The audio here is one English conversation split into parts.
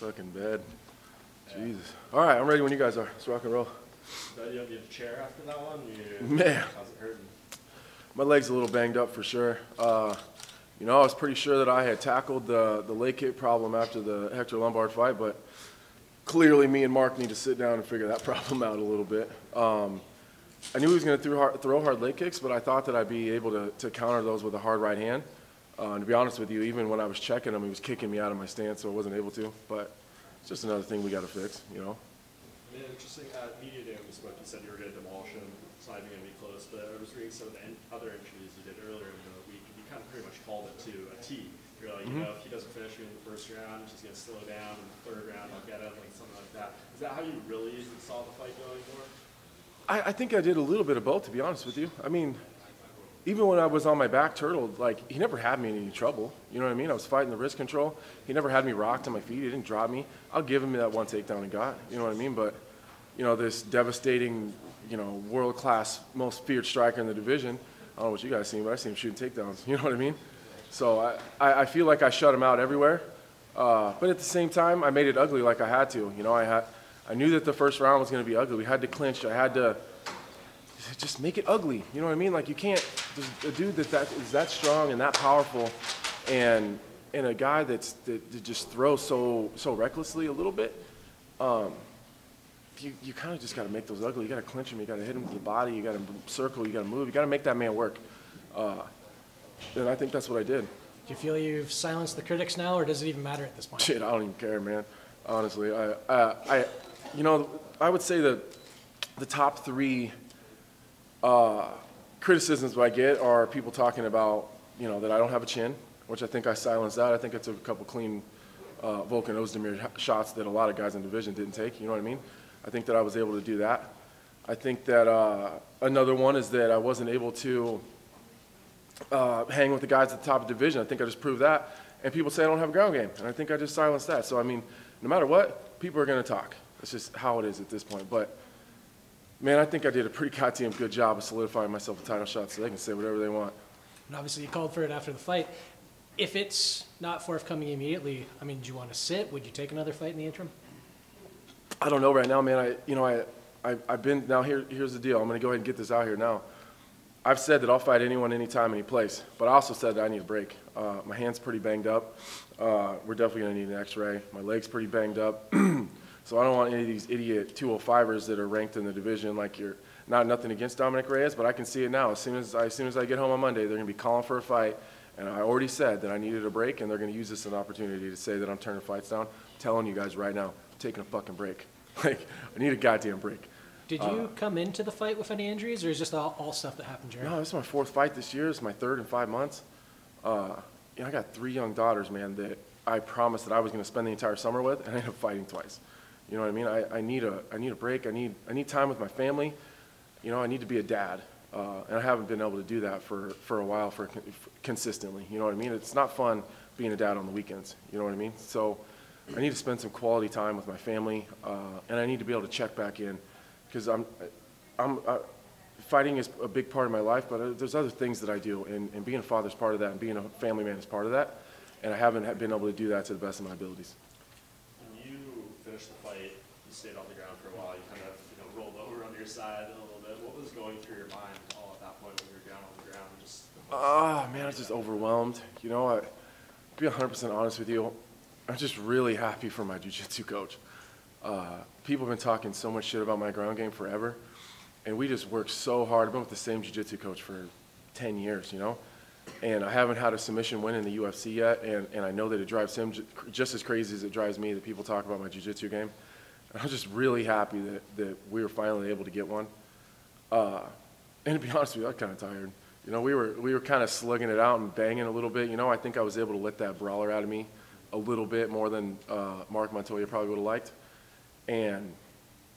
fucking bed. Jesus. All right, I'm ready when you guys are. Let's rock and roll. So you have a chair after that one? Man. How's it hurting? My leg's a little banged up for sure. You know, I was pretty sure that I had tackled the leg kick problem after the Hector Lombard fight, but clearly me and Mark need to sit down and figure that problem out a little bit. I knew he was going to throw hard leg kicks, but I thought that I'd be able to counter those with a hard right hand. And to be honest with you, even when I was checking him, he was kicking me out of my stance, so I wasn't able to. But it's just another thing we got to fix, you know? I mean, interesting. At media day, we spoke, you said you were going to demolish him. It's not even going to be close, but I was reading some of the other interviews you did earlier in the week, and you kind of pretty much called it to a T. You're like, you know, if he doesn't finish me in the first round, he's going to slow down. In the third round, I'll get him, like something like that. Is that how you really saw the fight going for? I think I did a little bit of both, to be honest with you. I mean, even when I was on my back turtled, like, he never had me in any trouble. You know what I mean? I was fighting the wrist control. He never had me rocked on my feet. He didn't drop me. I'll give him that one takedown and got. You know what I mean? But, you know, this devastating, you know, world-class, most feared striker in the division, I don't know what you guys seen, but I seen him shooting takedowns. You know what I mean? So I feel like I shut him out everywhere. But at the same time, I made it ugly like I had to. You know, I knew that the first round was going to be ugly. We had to clinch. I had to just make it ugly. You know what I mean? Like, you can't, a dude that is that strong and that powerful, and a guy that just throws so recklessly a little bit, you kind of just got to make those ugly. You got to clinch him. You got to hit him with the body. You got to circle. You got to move. You got to make that man work. And I think that's what I did. Do you feel you've silenced the critics now, or does it even matter at this point? Shit, I don't even care, man. Honestly, you know, I would say that the top three criticisms I get are people talking about, you know, that I don't have a chin, which I think I silenced that. I think I took a couple clean Volkan Oezdemir shots that a lot of guys in the division didn't take. You know what I mean? I think that I was able to do that. I think that another one is that I wasn't able to hang with the guys at the top of the division. I think I just proved that. And people say I don't have a ground game, and I think I just silenced that. So, I mean, no matter what, people are going to talk. It's just how it is at this point. But, man, I think I did a pretty goddamn good job of solidifying myself a title shot so they can say whatever they want. And obviously you called for it after the fight. If it's not forthcoming immediately, I mean, do you want to sit? Would you take another fight in the interim? I don't know right now, man. I've been, now here's the deal. I'm going to go ahead and get this out here now. I've said that I'll fight anyone, anytime, any place, but I also said that I need a break. My hand's pretty banged up. We're definitely going to need an x-ray. My leg's pretty banged up. So I don't want any of these idiot 205ers that are ranked in the division like you're, nothing against Dominic Reyes, but I can see it now. As soon as I get home on Monday, they're going to be calling for a fight, and I already said that I needed a break, and they're going to use this as an opportunity to say that I'm turning fights down. I'm telling you guys right now, I'm taking a fucking break. Like, I need a goddamn break. Did you come into the fight with any injuries, or is just all stuff that happened during? No, this is my fourth fight this year. It's my third in 5 months. You know, I got 3 young daughters, man, that I promised that I was going to spend the entire summer with, and I ended up fighting twice. You know what I mean? I need a break. I need time with my family. You know, I need to be a dad, and I haven't been able to do that for a while, consistently. You know what I mean? It's not fun being a dad on the weekends. You know what I mean? So I need to spend some quality time with my family, and I need to be able to check back in. Because fighting is a big part of my life, but there's other things that I do, and being a father is part of that, and being a family man is part of that, and I haven't been able to do that to the best of my abilities. When you finished the fight, you stayed on the ground for a while, you kind of rolled over on your side a little bit. What was going through your mind all at that point when you were down on the ground? Man, I was just overwhelmed. You know, to be 100% honest with you, I'm just really happy for my jiu-jitsu coach. People have been talking so much shit about my ground game forever, and we just work so hard. I've been with the same jiu-jitsu coach for 10 years, you know, and I haven't had a submission win in the UFC yet, and I know that it drives him just as crazy as it drives me that people talk about my jiu-jitsu game. And I'm just really happy that we were finally able to get one. And to be honest with you, I was kind of tired. You know, we were kind of slugging it out and banging a little bit. You know, I think I was able to let that brawler out of me a little bit more than Mark Montoya probably would have liked. And,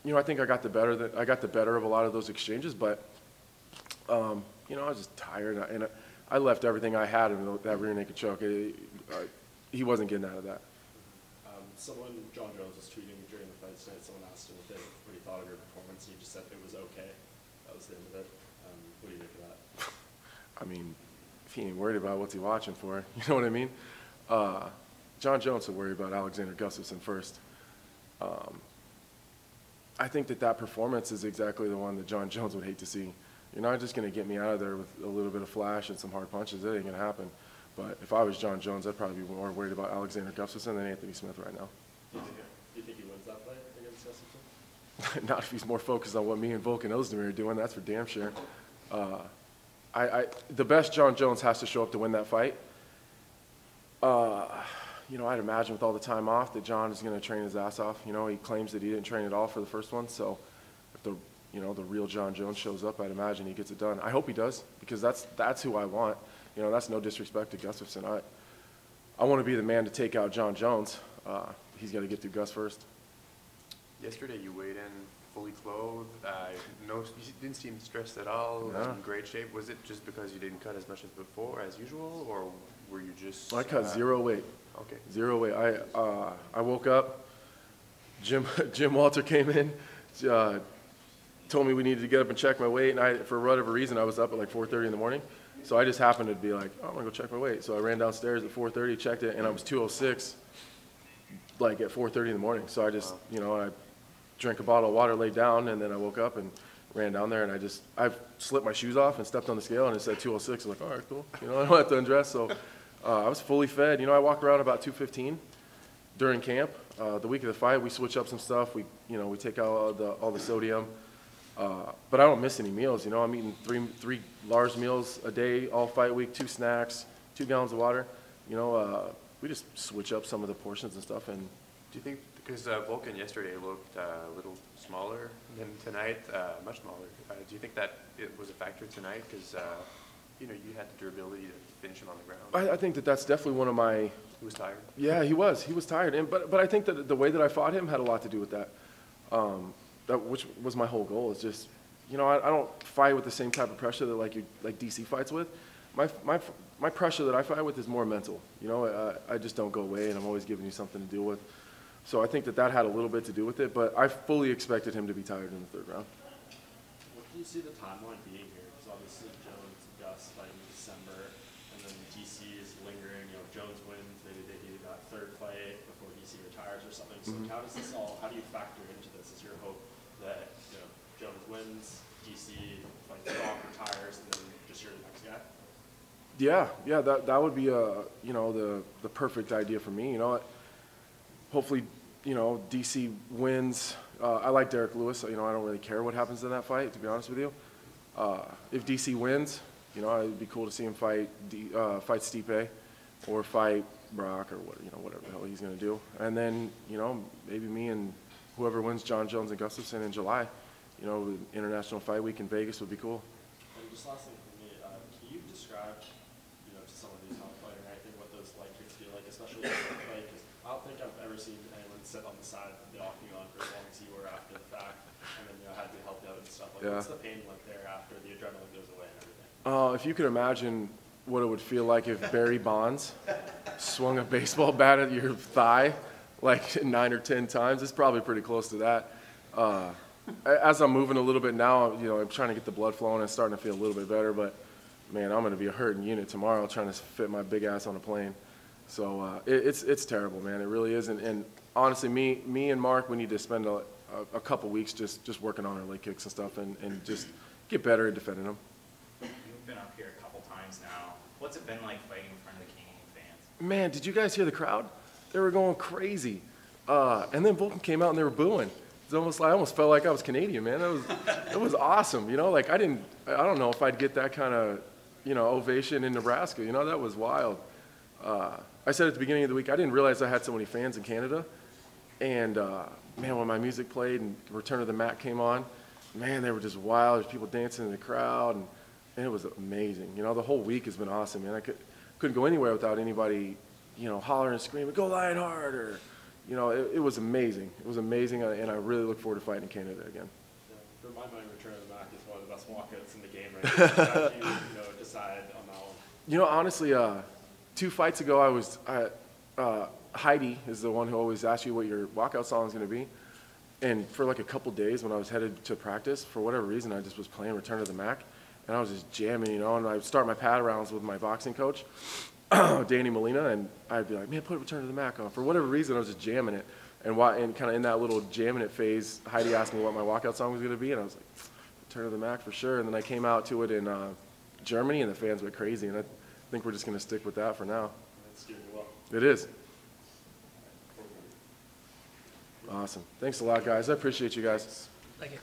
you know, I think I got the better of a lot of those exchanges, but, you know, I was just tired, and I left everything I had in that rear naked choke. He wasn't getting out of that. John Jones was tweeting during the fight tonight, someone asked him what he thought of your performance, and he just said it was okay. That was the end of it. What do you think of that? I mean, if he ain't worried about what's he watching for, you know what I mean? John Jones would worry about Alexander Gustafsson first. I think that performance is exactly the one that John Jones would hate to see. You're not just going to get me out of there with a little bit of flash and some hard punches. That ain't going to happen. But if I was John Jones, I'd probably be more worried about Alexander Gustafsson than Anthony Smith right now. Do you think he wins that fight against Gustafsson? Not if he's more focused on what me and Volkan Oezdemir are doing. That's for damn sure. The best John Jones has to show up to win that fight. You know, I'd imagine with all the time off that John is going to train his ass off. You know, he claims that he didn't train at all for the first one. So if the real John Jones shows up, I'd imagine he gets it done. I hope he does, because that's who I want. You know, that's no disrespect to Gustafsson. I want to be the man to take out John Jones. He's got to get through Gus first. Yesterday you weighed in fully clothed. No, you didn't seem stressed at all. No. In great shape. Was it just because you didn't cut as much as before, as usual, or were you just? I cut 0 weight. Okay. 0 weight. I woke up. Jim Walter came in, told me we needed to get up and check my weight, and for whatever reason I was up at like 4:30 in the morning. So I just happened to be like, oh, I'm gonna go check my weight. So I ran downstairs at 4:30, checked it, and I was 206, like at 4:30 in the morning. So I just, you know, I drank a bottle of water, laid down, and then I woke up and ran down there, and I slipped my shoes off and stepped on the scale, and it said 206. I was like, all right, cool. You know, I don't have to undress. So I was fully fed. You know, I walked around about 215 during camp. The week of the fight, we switch up some stuff. We take out all the sodium. But I don't miss any meals. You know, I'm eating three large meals a day all fight week, 2 snacks, 2 gallons of water. You know, we just switch up some of the portions and stuff. And Do you think, because Volkan yesterday looked a little smaller than tonight, much smaller. Do you think that it was a factor tonight? Because you know, you had the durability to finish him on the ground. I think that's definitely one of my. He was tired. Yeah, he was tired. But I think that the way that I fought him had a lot to do with that. Which was my whole goal, is just, you know, I don't fight with the same type of pressure that like DC fights with. My pressure that I fight with is more mental. You know, I just don't go away, and I'm always giving you something to deal with. So I think that had a little bit to do with it, but I fully expected him to be tired in the 3rd round. What do you see the timeline being here? Because obviously Jones and Gus fighting in December, and then DC is lingering. You know, Jones wins, maybe they do that 3rd fight before DC retires or something. So how do you factor into this? Is your hope that, you know, Jones wins, DC fights off, retires, and then just you're the next guy? Yeah, that would be you know, the perfect idea for me. You know, hopefully, you know, DC wins. I like Derek Lewis. You know, I don't really care what happens in that fight, to be honest with you. If DC wins, you know, it'd be cool to see him fight Stipe, or fight Brock, or whatever the hell he's going to do. And then, you know, maybe me and whoever wins John Jones and Gustafsson in July, you know, International Fight Week in Vegas would be cool. And just last thing for me, can you describe, you know, to someone who's not fighting or anything, what those leg kicks feel like, especially after the fight? Because I don't think I've ever seen anyone sit on the side of the octagon for as long as you were after the fact, and then, you know, had to help you out and stuff. Like, what's the pain like there after the adrenaline goes away and everything? If you could imagine what it would feel like if Barry Bonds swung a baseball bat at your thigh like 9 or 10 times, it's probably pretty close to that. As I'm moving a little bit now, you know, I'm trying to get the blood flowing and starting to feel a little bit better, but man, I'm going to be a hurting unit tomorrow trying to fit my big ass on a plane. So it's terrible, man. It really is. And honestly, me and Mark, we need to spend a couple weeks just working on our leg kicks and stuff, and just get better at defending them. You've been up here a couple times now. What's it been like fighting in front of the Canadian fans? Man, did you guys hear the crowd? They were going crazy. And then Volkan came out and they were booing. It's almost like, I almost felt like I was Canadian, man. It was awesome. You know, like I don't know if I'd get that kind of, you know, ovation in Nebraska. You know, that was wild. I said at the beginning of the week, I didn't realize I had so many fans in Canada. And man, when my music played and Return of the Mac came on, man, they were just wild. There's people dancing in the crowd, and it was amazing. You know, the whole week has been awesome, man. I couldn't go anywhere without anybody, you know, hollering and screaming, "Go Lionheart!" Or, you know, it was amazing. It was amazing, and I really look forward to fighting in Canada again. Yeah, for my mind, Return of the Mac is one of the best walkouts in the game right now. How did you, you know, decide on that one? You know, honestly, 2 fights ago, Heidi is the one who always asks you what your walkout song is going to be. And for like a couple days when I was headed to practice, for whatever reason, I just was playing Return of the Mac. And I was just jamming, you know, and I would start my pad rounds with my boxing coach. Danny Molina, and I'd be like, man, put Return to the Mac on. For whatever reason, I was just jamming it. And kind of in that little jamming it phase, Heidi asked me what my walkout song was going to be, and I was like, Return to the Mac for sure. And then I came out to it in Germany, and the fans went crazy. And I think we're just going to stick with that for now. That's doing well. It is. Awesome. Thanks a lot, guys. I appreciate you guys. Thank you.